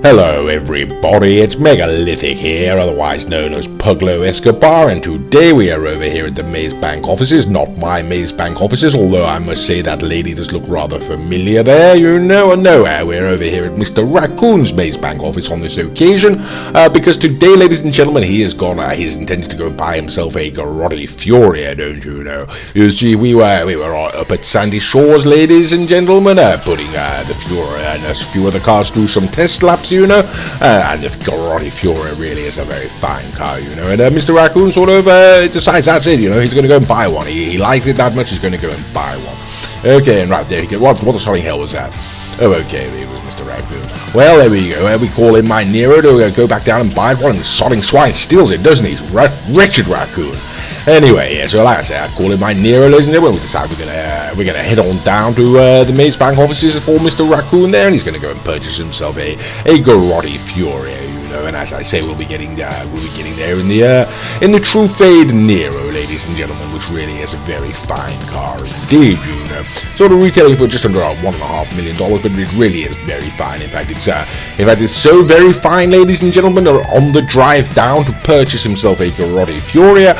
Hello everybody, it's Megalithic here, otherwise known as Puglo Escobar, and today we are over here at the Maze Bank offices. Not my Maze Bank offices, although I must say that lady does look rather familiar there, you know. We're over here at Mr. Racoon's Maze Bank office on this occasion, because today, ladies and gentlemen, he has gone, he's intended to go buy himself a Garrote Furia, don't you know. You see, we were up at Sandy Shores, ladies and gentlemen, putting the Furia and a few other cars through some test laps, you know, and the Garrote Furia really is a very fine car, you know, and Mr. Racoon sort of decides that's it, you know, he's going to go and buy one. He likes it that much, he's going to go and buy one. Okay, and right there he goes. What the sorry hell was that? Oh, okay, it was Mr. Racoon. Well, there we go. We call in my Nero to go back down and buy one, and the sodding swine steals it, doesn't he? Wretched Racoon. Anyway, yeah, so like I said, I call in my Nero, ladies and gentlemen. We decide we're gonna head on down to the Maze Bank offices for Mr. Racoon there, and he's gonna go and purchase himself a Garrote Furia, you know. And as I say, we'll be getting there in the True Fade Nero, ladies and gentlemen, which really is a very fine car indeed, you know. Sort of retailing for just under $1.5 million, but it really is very fine. In fact, it's so very fine, ladies and gentlemen. On the drive down to purchase himself a Garrote Furia,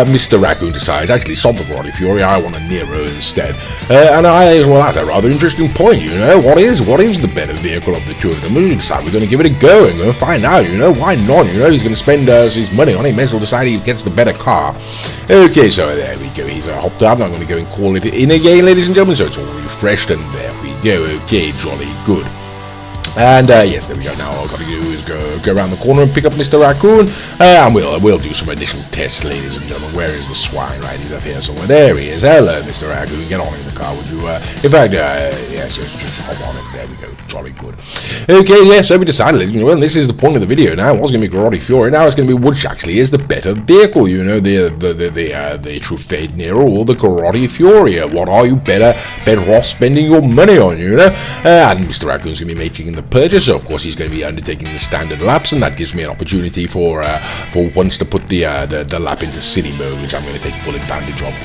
Mr. Racoon decides, actually, sod the Garrote Furia, I want a Nero instead. Well, that's a rather interesting point, you know. What is the better vehicle of the two of them? We decide we're going to give it a go and go find out, you know. Why not? You know, he's going to spend his money on it. May as well decide he gets the better car. Okay, so there we go. He's hopped up. I'm going to go and call it in again, ladies and gentlemen. So it's all refreshed, and there we go. Okay, jolly good. And yes, there we go. Now all I've got to do is go around the corner and pick up Mr. Racoon, and we'll do some initial tests, ladies and gentlemen. Where is the swine? Right, he's up here somewhere. There he is. Hello, Mr. Racoon. Get on in the car, would you? In fact, yes, just hop on it. There we go. Jolly good. Okay, yes, so we decided, ladies and gentlemen, this is the point of the video now. It was going to be Garrote Fury. Now it's going to be which actually is the better vehicle, you know, the True Fade Nero or the Garrote Furia. What are you better off spending your money on, you know? And Mr. Racoon's going to be making the purchase, so of course he's going to be undertaking the standard laps, and that gives me an opportunity for once to put the lap into city mode, which I'm going to take full advantage of.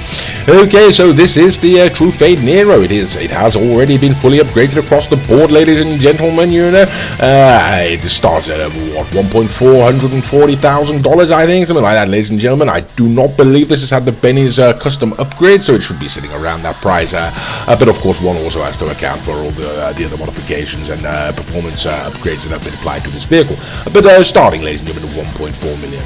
Okay, so this is the True Fade Nero. It has already been fully upgraded across the board, ladies and gentlemen, you know. It starts at what, $1,440,000, I think, something like that, ladies and gentlemen. I do not believe this has had the Benny's custom upgrade, so it should be sitting around that price, but of course one also has to account for all the other modifications and performance upgrades that have been applied to this vehicle. But starting, ladies and gentlemen, at $1.4 million.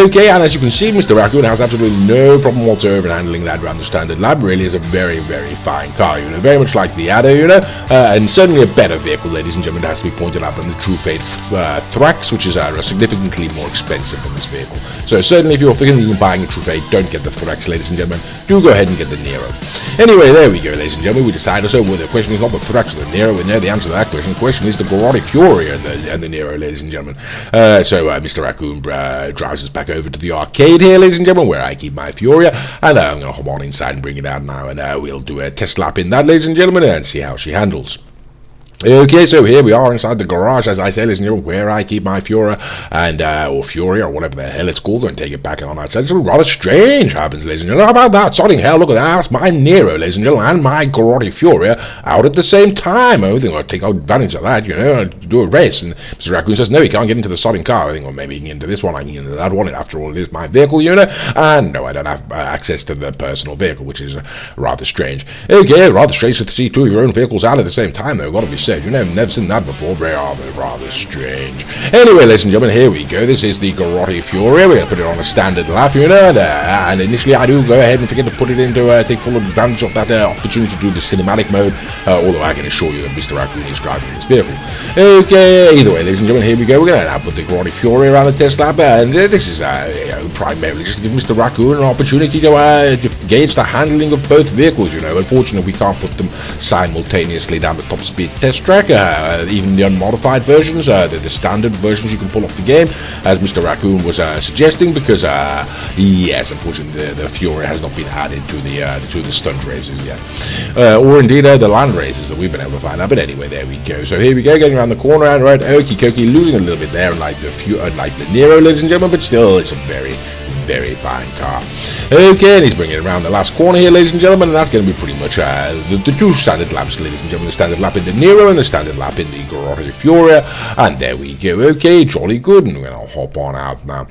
Okay, and as you can see, Mr. Racoon has absolutely no problem whatsoever in handling that around the standard lab. Really is a very, very fine car, you know, very much like the Adder, you know, and certainly a better vehicle, ladies and gentlemen, that has to be pointed out, than the True Fade Thrax, which is significantly more expensive than this vehicle. So certainly, if you're thinking of buying a True Fade, don't get the Thrax, ladies and gentlemen. Do go ahead and get the Nero. Anyway, there we go, ladies and gentlemen. We decided, so well, the question is not the Thrax or the Nero. We know the answer to that question. The question is the Garrote Furia and the Nero, ladies and gentlemen. So Mr. Racoon drives us back over to the arcade here, ladies and gentlemen, where I keep my Furia, and I'm going to hop on inside and bring it out now, and we'll do a test lap in that, ladies and gentlemen, and see how she handles. Okay, so here we are inside the garage, as I say, ladies and gentlemen, where I keep my Furia, and, or Furia, or whatever the hell it's called, and take it back on outside. Something rather strange happens, ladies and gentlemen. How about that? Sodding hell, look at that. That's my Nero, ladies and gentlemen, and my Garrote Furia out at the same time. I think I'll take advantage of that, you know, do a race. And Mr. Racoon says, no, he can't get into the sodding car. I think, well, maybe he can get into this one, I can get into that one. After all, it is my vehicle, you know, and no, I don't have access to the personal vehicle, which is rather strange. Okay, rather strange to see two of your own vehicles out at the same time, though, gotta be said. You know, never seen that before. Rather strange. Anyway, ladies and gentlemen, here we go. This is the Garrote Furia. We're going to put it on a standard lap, you know, and initially I do go ahead and forget to put it into take full advantage of that opportunity to do the cinematic mode, although I can assure you that Mr. Racoon is driving this vehicle. Okay, either way, ladies and gentlemen, here we go. We're going to put the Garrote Furia around the test lap, and this is you know, primarily just to give Mr. Racoon an opportunity to gauge the handling of both vehicles, you know. Unfortunately, we can't put them simultaneously down the top speed test track. Even the unmodified versions, the standard versions you can pull off the game, as Mr. Racoon was suggesting, because yes, unfortunately the Furia has not been added to the stunt races yet, or indeed the land races that we've been able to find out. But anyway, there we go. So here we go, getting around the corner, and right, okie dokie, losing a little bit there, like the Nero, ladies and gentlemen, but still it's a very, very fine car. Okay, and he's bringing it around the last corner here, ladies and gentlemen, and that's going to be pretty much the two standard laps, ladies and gentlemen. The standard lap in the Nero and the standard lap in the Furia. And there we go. Okay, jolly good, and we're going to hop on out now.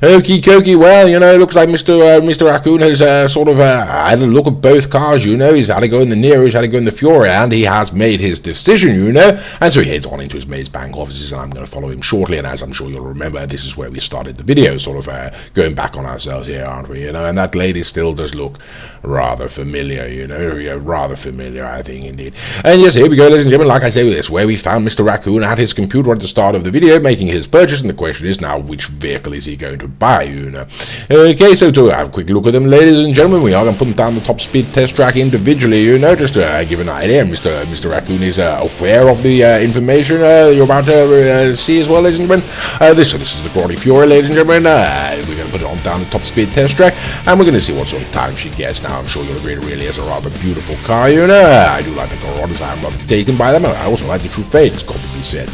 Okie dokie, well, you know, it looks like Mr. Racoon has sort of had a look at both cars, you know. He's had to go in the Nero, he's had to go in the Furia, and he has made his decision, you know. And so he heads on into his maze bank offices, and I'm going to follow him shortly. And as I'm sure you'll remember, this is where we started the video, sort of going back on ourselves here, aren't we? You know, and that lady still does look rather familiar, you know. Yeah, rather familiar, I think, indeed. And yes, here we go, ladies and gentlemen. Like I say, this is where we found Mr. Racoon at his computer at the start of the video, making his purchase. And the question is now, which vehicle is he going to buy, you know? Okay, so to have a quick look at them, ladies and gentlemen, we are going to put them down the top speed test track individually, you know, just to give an idea. Mr. Racoon is aware of the information you're about to see as well, ladies and gentlemen. This is the Grotty Fury, ladies and gentlemen. We're going to put it on down the top speed test track, and we're going to see what sort of time she gets. Now, I'm sure you'll agree it really is a rather beautiful car, you know. I do like the Coronas, I'm rather taken by them. I also like the True Fate, it's got to be said.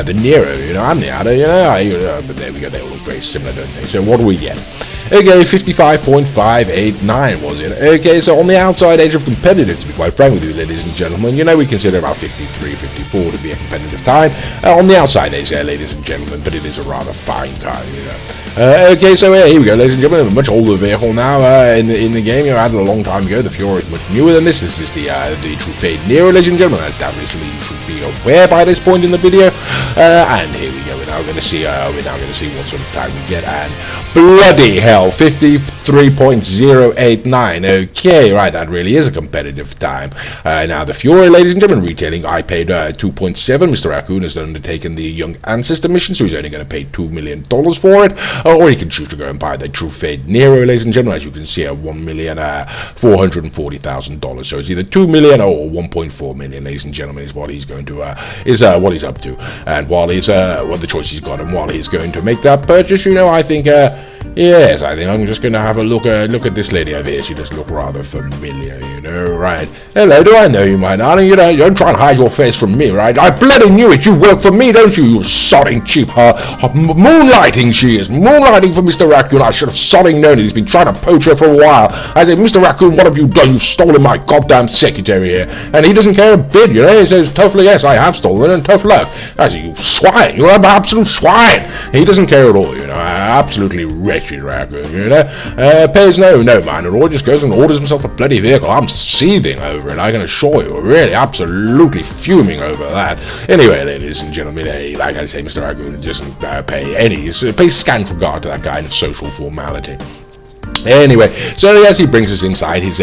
The Nero, you know, and the other, you know, but there we go, they all look very similar, don't they? So what do we get? Okay, 55.589 was it? Okay, so on the outside edge of competitive, to be quite frank with you, ladies and gentlemen, you know, we consider about 53, 54 to be a competitive time. On the outside edge there, ladies and gentlemen, but it is a rather fine car, you know. Okay, so here we go, ladies and gentlemen, a much older vehicle now in the game. You know, added a long time ago. The Fury is much newer than this. This is the True Fate Nero, ladies and gentlemen. That obviously you should be aware by this point in the video. And here we go. We're now going to see what sort of time we get. And bloody hell, 53.089. Okay, right, that really is a competitive time. Now the Fury, ladies and gentlemen, retailing, I paid 2.7. Mr. Racoon has undertaken the Young Ancestor mission, so he's only going to pay $2 million for it. Or he can choose to go and buy the True Fate Nero, ladies and gentlemen. As you can see, $1,440,000. So it's either $2 million or $1.4 million, ladies and gentlemen, is what he's going to what he's up to, and while he's what the choice he's got, and while he's going to make that purchase, you know, I think. Yes, I think I'm just going to have a look at this lady over here. She does look rather familiar, you know, right? Hello, do I know you, my darling? You know, you don't try and hide your face from me, right? I bloody knew it. You work for me, don't you? You sodding cheap. Moonlighting she is. Moonlighting for Mr. Racoon. I should have sodding known it. He's been trying to poach her for a while. I said, Mr. Racoon, what have you done? You've stolen my goddamn secretary here. And he doesn't care a bit, you know? He says, tough luck, yes, I have stolen, and tough luck. I said, you swine. You're an absolute swine. He doesn't care at all, you know. Absolutely wretched. Racoon, you know, pays no mind at all, just goes and orders himself a bloody vehicle. I'm seething over it, I can assure you, really absolutely fuming over that. Anyway, ladies and gentlemen, like I say, Mr. Racoon doesn't pay scant regard to that kind of social formality. Anyway, so as he brings us inside his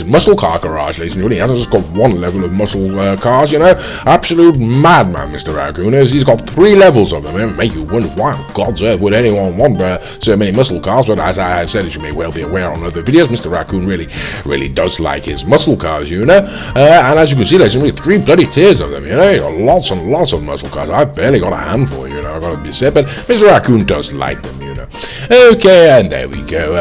muscle car garage, ladies and gentlemen. He hasn't just got one level of muscle cars, you know. Absolute madman, Mr. Racoon is. He's got 3 levels of them. It make you wonder why on God's earth would anyone want so many muscle cars. But as I have said, as you may well be aware on other videos, Mr. Racoon really does like his muscle cars, you know. And as you can see, ladies and gentlemen, 3 bloody tiers of them, you know. He's got lots and lots of muscle cars. I've barely got a handful, you know, I've got to be said. But Mr. Racoon does like them, you know. Okay, and there we go.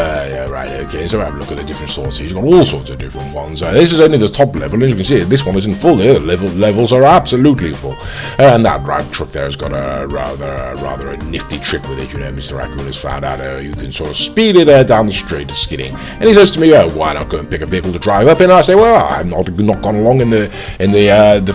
Right, okay, so have a look at the different sorts. He's got all sorts of different ones. This is only the top level, and you can see this one isn't full. The other levels are absolutely full. And that truck there has got a rather a nifty trick with it, you know. Mr. Racoon has found out you can sort of speed it down the street skidding. And he says to me, why not go and pick a vehicle to drive up in? And I say, well, I've not gone along in the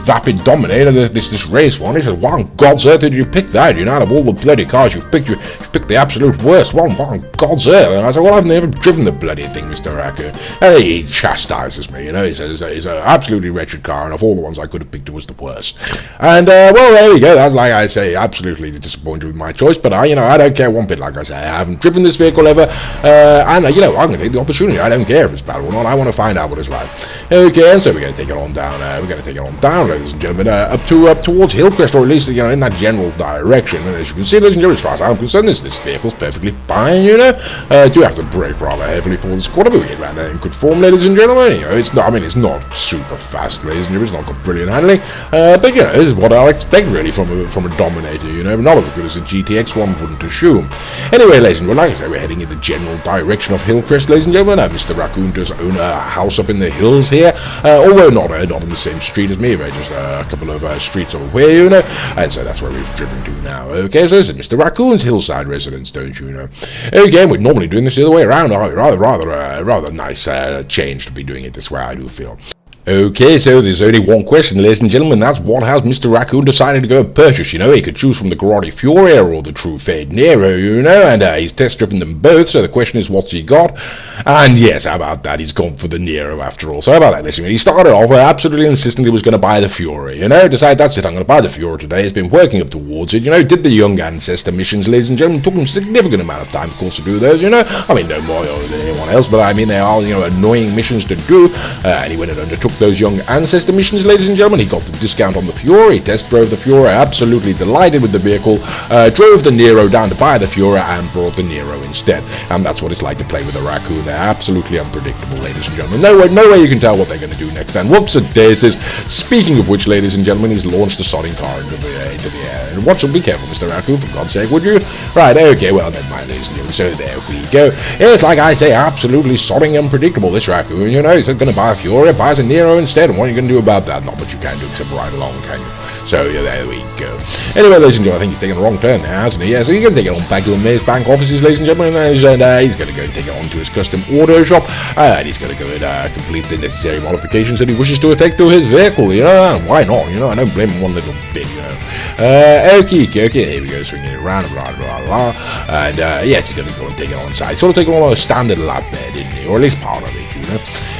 Vapid Dominator, this race one. He says, why on God's earth did you pick that? You know, out of all the bloody cars you've picked the absolute worst one. Why on God's earth? And I said, well, I've never driven the bloody thing, Mr. Racoon. And he chastises me, you know. He says it's an absolutely wretched car, and of all the ones I could have picked, it was the worst. And well, there we go. That's, like I say, absolutely disappointed with my choice. But I don't care one bit. Like I say, I haven't driven this vehicle ever, and you know, I'm going to take the opportunity. I don't care if it's bad or not. I want to find out what it's like. Okay, and so we're going to take it on down. Ladies and gentlemen, up towards Hillcrest, or at least, you know, in that general direction. And as you can see, ladies and gentlemen, as far as I'm concerned, this vehicle's perfectly fine, you know. Do have to brake rather heavily for this quarter, but we get around there in good form, ladies and gentlemen. You know, it's not super fast, ladies and gentlemen. It's not got brilliant handling, but you know, this is what I'll expect really from a Dominator. You know, not as good as a GTX one wouldn't assume. Anyway, ladies and gentlemen, like I say, we're heading in the general direction of Hillcrest, ladies and gentlemen. Mr. Racoon does own a house up in the hills here, although not on the same street as me, but just a couple of streets over here, you know. And so that's where we've driven to now. Okay, so this is Mr. Racoon's hillside residence, don't moment, you know. Again, we're normally doing this the other way around. Rather nice change to be doing it this way, I do feel. Okay, so there's only one question, ladies and gentlemen. That's what has Mr. Racoon decided to go and purchase? You know, he could choose from the Karate Furia or the True Fade Nero, you know, and he's test-driven them both, so the question is, what's he got? And yes, how about that? He's gone for the Nero after all. So how about that? Listen, he started off absolutely insisting he was going to buy the Furia, you know, decided, that's it, I'm going to buy the Furia today. He's been working up towards it, you know, did the young ancestor missions, ladies and gentlemen. Took him a significant amount of time, of course, to do those, you know. I mean, no more than anyone else, but I mean, they are, you know, annoying missions to do, and he went and undertook those young ancestor missions, ladies and gentlemen. He got the discount on the Fury, test drove the Fury, absolutely delighted with the vehicle, drove the Nero down to buy the Fury and brought the Nero instead. And that's what it's like to play with a Racoon. They're absolutely unpredictable, ladies and gentlemen. No way you can tell what they're going to do next. And whoops, it daisies. Speaking of which, ladies and gentlemen, he's launched the sodding car into the air. And watch him, be careful, Mr. Racoon, for God's sake, would you? Right, okay, well, never mind, ladies and gentlemen. So there we go. Yes, like I say, absolutely sodding unpredictable, this Racoon, you know. He's going to buy a Fury, buys a Nero instead, and what are you going to do about that? Not much you can do except ride along, can you? So yeah, there we go. Anyway, ladies and gentlemen, I think he's taking the wrong turn there, hasn't he? Yeah, so he's going to take it on back to the Maze Bank offices, ladies and gentlemen, and he's going to go and take it on to his custom auto shop, and he's going to go and complete the necessary modifications that he wishes to effect to his vehicle, you know. Why not? You know, I don't blame him one little bit, you know. Okay, here we go, swinging it around, and yes, he's going to go and take it on inside. Sort of take it on a standard lap there, didn't he? Or at least part of it, you know.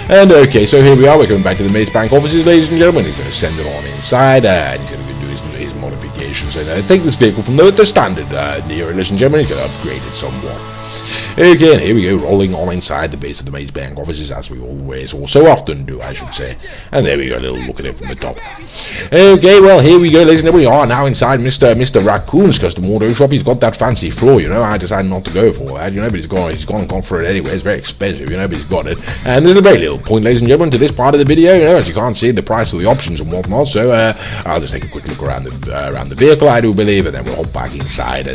And okay, so here we are, we're going back to the Maze Bank offices, ladies and gentlemen. He's going to send it on inside, and he's going to do his modifications, and take this vehicle from the standard Nero, ladies and gentlemen. He's going to upgrade it somewhat. Okay, and here we go, rolling on inside the base of the Maze Bank offices, as we always, or so often do, I should say. And there we go, a little look at it from the top. Okay, well, here we go, ladies and gentlemen. We are now inside Mr. Racoon's custom auto shop. He's got that fancy floor, you know. I decided not to go for that, you know, but he's gone for it anyway. It's very expensive, you know, but he's got it. And there's a very little point, ladies and gentlemen, to this part of the video, you know, as you can't see the price of the options and whatnot. So I'll just take a quick look around the vehicle, I do believe, and then we'll hop back inside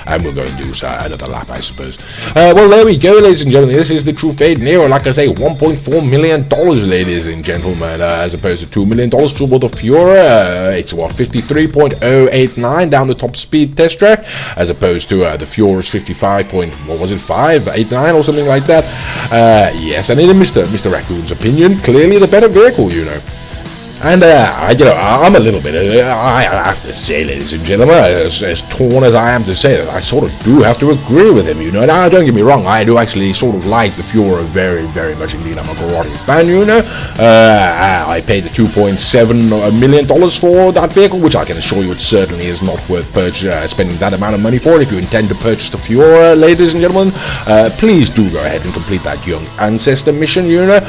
and we'll go and do another lap, I suppose. Well, there we go, ladies and gentlemen. This is the True Fade Nero. Like I say, $1.4 million, ladies and gentlemen, as opposed to $2 million for the Furia. It's what, 53.089 down the top speed test track, as opposed to the Furia's 55.589 or something like that. Yes, and in Mr. Racoon's opinion, clearly the better vehicle, you know. And, you know, I'm a little bit, I have to say, ladies and gentlemen, as torn as I am to say that, I sort of do have to agree with him, you know. Now, don't get me wrong, I do actually sort of like the Furia very, very much indeed. I'm a karate fan, you know. I paid the $2.7 million for that vehicle, which I can assure you it certainly is not worth spending that amount of money for it. If you intend to purchase the Furia, ladies and gentlemen, please do go ahead and complete that young ancestor mission, you know.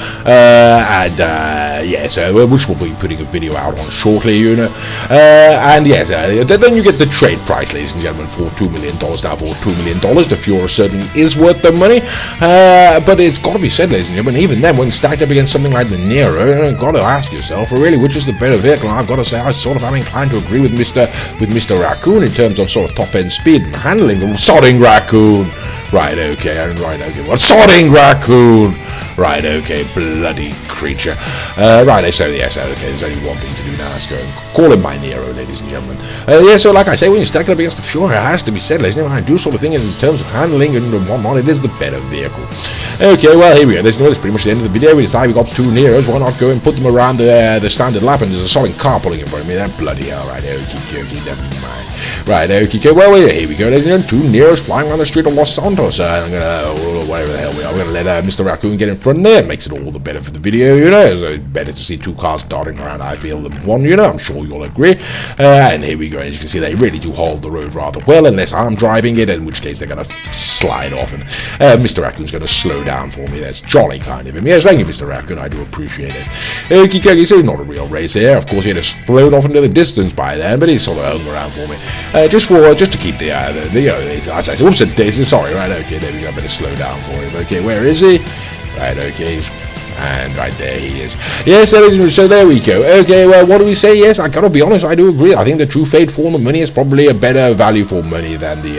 Yes, which will be putting a video out on shortly, you know. And yes, then you get the trade price, ladies and gentlemen, for $2 million. Now, for $2 million, the Furia certainly is worth the money. But it's got to be said, ladies and gentlemen, even then, when stacked up against something like the Nero, you've got to ask yourself, really, which is the better vehicle? And I've got to say, I sort of am inclined to agree with Mr. Racoon in terms of sort of top-end speed and handling. Sodding Racoon! Right, okay, what? Sodding Racoon! Right, okay, bloody creature. Right, so yes, okay, there's only one thing to do now. Let's go and call him my Nero, ladies and gentlemen. Yeah, so like I say, when you stack it up against the Furia, it has to be said, ladies and gentlemen, I do sort of think in terms of handling and whatnot, it is the better vehicle. Okay, well, here we go. Ladies and gentlemen, that's pretty much the end of the video. We decided we got two Neros. Why not go and put them around the standard lap? And there's a solid car pulling in front of me. That bloody hell. Right, okay, never mind. Right, okay, well, here we go, ladies and gentlemen. Two Neros flying around the street of Los Santos. I'm gonna, whatever the hell we are, we're gonna let Mr. Racoon get in front there. Makes it all the better for the video, you know. It's better to see two cars darting around, I feel, than one, you know. I'm sure you'll agree. And here we go. As you can see, they really do hold the road rather well, unless I'm driving it, in which case they're gonna slide off. And Mr. Racoon's gonna slow down for me. That's jolly kind of him. Yes, thank you, Mr. Racoon. I do appreciate it. Okay, so it's not a real race here. Of course, he had to float off into the distance by then, but he's sort of hung around for me, just to keep the you know, as I said, whoops, sorry, right, okay, there we go. I better slow down for him. Okay, where is he? Right, okay. And right there he is. Yes, so there we go. Okay, well, what do we say? Yes, I gotta be honest, I do agree. I think the True Fate for the money is probably a better value for money than the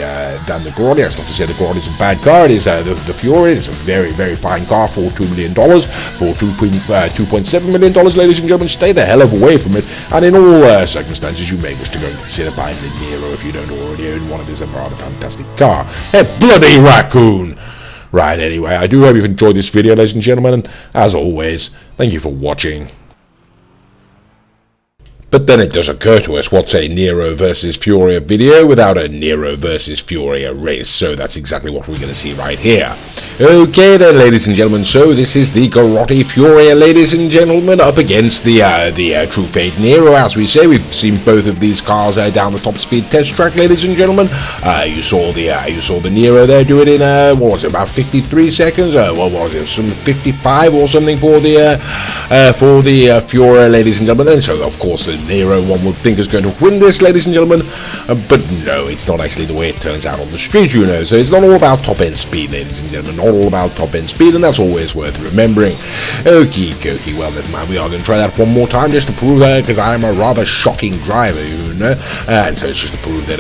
Grotti. That's not to say the Grotti is a bad car. It is the Furia. It's a very, very fine car for $2 million. For $2.7 million, ladies and gentlemen, stay the hell away from it. And in all circumstances, you may wish to go and consider buying the Nero if you don't already own one. It is a rather fantastic car. Hey, bloody Racoon! Right, anyway, I do hope you've enjoyed this video, ladies and gentlemen, and as always, thank you for watching. But then it does occur to us, what's a Nero versus Furia video without a Nero versus Furia race? So that's exactly what we're going to see right here. Okay then, ladies and gentlemen, so this is the Grotti Furia, ladies and gentlemen, up against the True Fate Nero. As we say, we've seen both of these cars down the top speed test track, ladies and gentlemen. You saw the Nero there do it in what was it, about 53 seconds? What was it, some 55 or something for the Furia, ladies and gentlemen. And so of course the Nero one would think is going to win this, ladies and gentlemen, but no, it's not actually the way it turns out on the street, you know. So it's not all about top end speed, ladies and gentlemen, not all about top end speed, and that's always worth remembering. Okie dokie, well never mind, we are going to try that one more time just to prove that, because I am a rather shocking driver, you know, and so it's just to prove that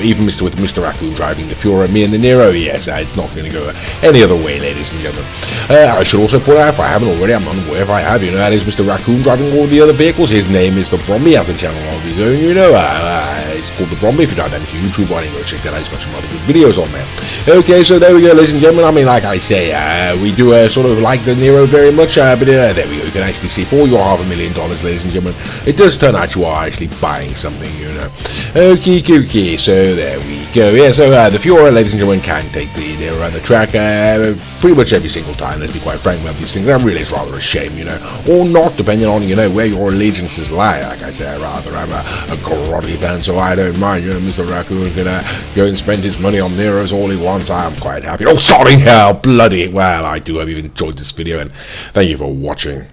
even with Mr. Racoon driving the Furia, me and the Nero, yes, it's not going to go any other way, ladies and gentlemen. I should also point out, if I haven't already, I'm unaware if I have, you know, that is Mr. Racoon driving all the other vehicles. His name is the Bromley, has a channel of his own, you know, it's called the Bromley. If you don't have that to YouTube, why don't you go check that out, he's got some other good videos on there. Okay, so there we go, ladies and gentlemen. I mean, like I say, we do sort of like the Nero very much, but there we go, you can actually see for your $500,000, ladies and gentlemen, it does turn out you are actually buying something, you know. Okie dokie, so there we go. Yeah, so the Furia, ladies and gentlemen, can take the Nero around the track pretty much every single time, let's be quite frank about these things. That really is rather a shame, you know, or not, depending on, you know, where your allegiances lie. Like I say, I rather am a Grotti fan, so I don't mind, you know, Mr. Racoon can go and spend his money on Neros all he wants. I am quite happy. Oh, sorry, hell, bloody, well, I do hope you've enjoyed this video, and thank you for watching.